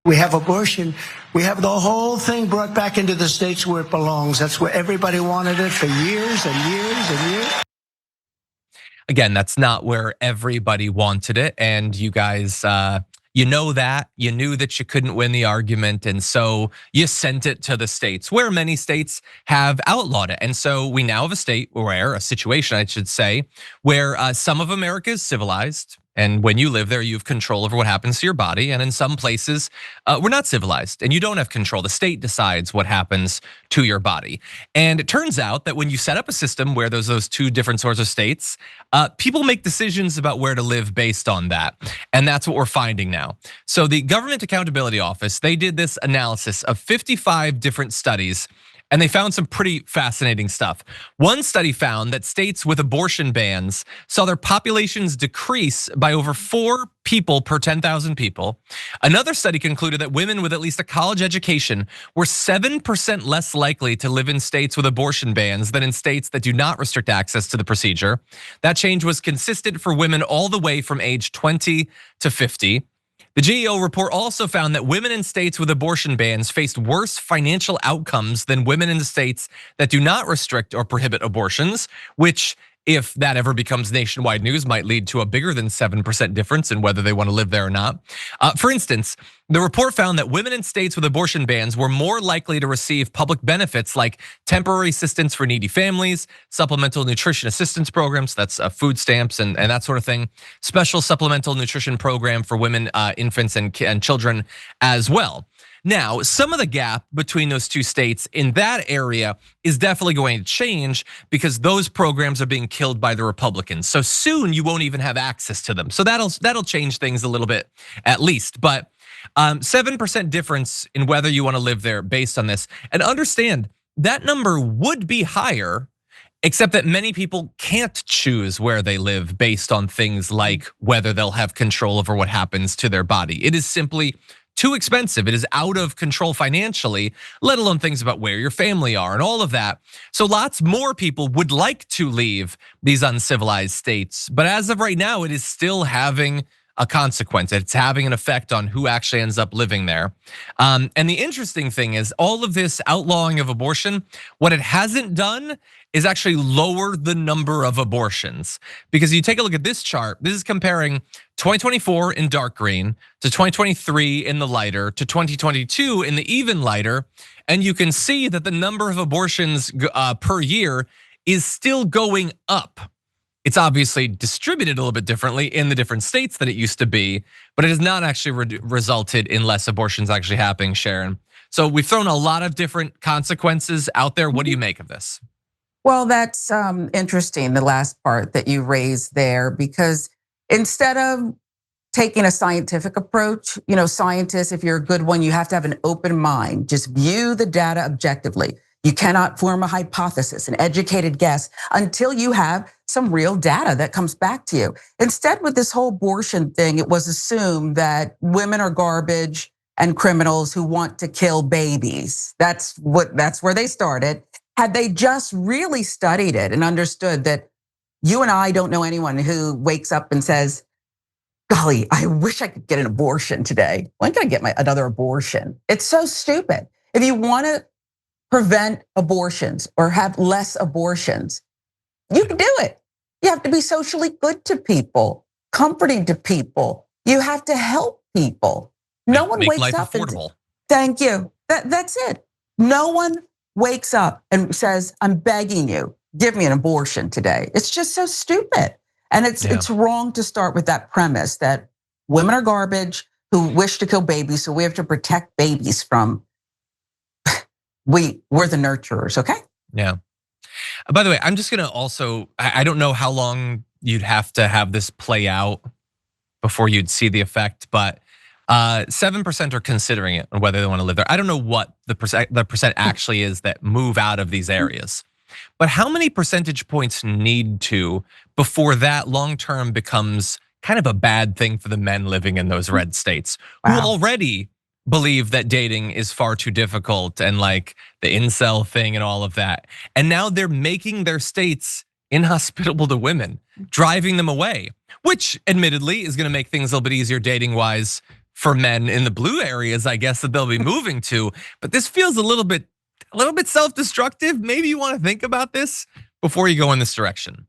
We have abortion. We have the whole thing brought back into the states where it belongs. That's where everybody wanted it for years and years and years. Again, that's not where everybody wanted it. And you guys, you know that, you knew that you couldn't win the argument. And so you sent it to the states where many states have outlawed it. And so we now have a situation, I should say, where some of America is civilized. And when you live there, you have control over what happens to your body. And in some places, we're not civilized and you don't have control. The state decides what happens to your body. And it turns out that when you set up a system where there's those two different sorts of states, people make decisions about where to live based on that. And that's what we're finding now. So the Government Accountability Office, they did this analysis of 55 different studies. And they found some pretty fascinating stuff. One study found that states with abortion bans saw their populations decrease by over 4 people per 10,000 people. Another study concluded that women with at least a college education were 7% less likely to live in states with abortion bans than in states that do not restrict access to the procedure. That change was consistent for women all the way from age 20 to 50. The GAO report also found that women in states with abortion bans faced worse financial outcomes than women in the states that do not restrict or prohibit abortions, which, if that ever becomes nationwide news, might lead to a bigger than 7% difference in whether they want to live there or not. For instance, the report found that women in states with abortion bans were more likely to receive public benefits like temporary assistance for needy families, supplemental nutrition assistance programs, that's food stamps and that sort of thing, special supplemental nutrition program for women, infants and children as well. Now, some of the gap between those two states in that area is definitely going to change because those programs are being killed by the Republicans. So soon you won't even have access to them. So that'll change things a little bit at least. But 7% difference in whether you want to live there based on this. And understand that number would be higher, except that many people can't choose where they live based on things like whether they'll have control over what happens to their body. It is simply too expensive. It is out of control financially, let alone things about where your family are and all of that. So lots more people would like to leave these uncivilized states. But as of right now, it is still having a consequence. It's having an effect on who actually ends up living there. And the interesting thing is all of this outlawing of abortion, what it hasn't done is actually lower the number of abortions. Because you take a look at this chart, this is comparing 2024 in dark green to 2023 in the lighter to 2022 in the even lighter. And you can see that the number of abortions per year is still going up. It's obviously distributed a little bit differently in the different states that it used to be, but it has not actually resulted in less abortions actually happening, Sharon. So we've thrown a lot of different consequences out there. What do you make of this? Well, that's interesting, the last part that you raised there, because instead of taking a scientific approach, scientists, if you're a good one, you have to have an open mind. Just view the data objectively. You cannot form a hypothesis, an educated guess, until you have some real data that comes back to you. Instead, with this whole abortion thing, it was assumed that women are garbage and criminals who want to kill babies. That's where they started. Had they just really studied it and understood that you and I don't know anyone who wakes up and says, golly, I wish I could get an abortion today. When can I get another abortion? It's so stupid. If you want to prevent abortions or have less abortions, you can do it. You have to be socially good to people, comforting to people. You have to help people. No one wakes up and thank you. That's it. No one wakes up and says, I'm begging you, give me an abortion today. It's just so stupid. And it's wrong to start with that premise that women are garbage who wish to kill babies, so we have to protect babies from, we're the nurturers, okay? Yeah. By the way, I'm just gonna also, I don't know how long you'd have to have this play out before you'd see the effect, but 7% are considering it and whether they want to live there. I don't know what the percent actually is that move out of these areas. But how many percentage points need to before that long-term becomes kind of a bad thing for the men living in those red states who already believe that dating is far too difficult and like the incel thing and all of that. And now they're making their states inhospitable to women, driving them away, which admittedly is gonna make things a little bit easier dating-wise for men in the blue areas, I guess, that they'll be moving to. But this feels a little bit self-destructive. Maybe you want to think about this before you go in this direction.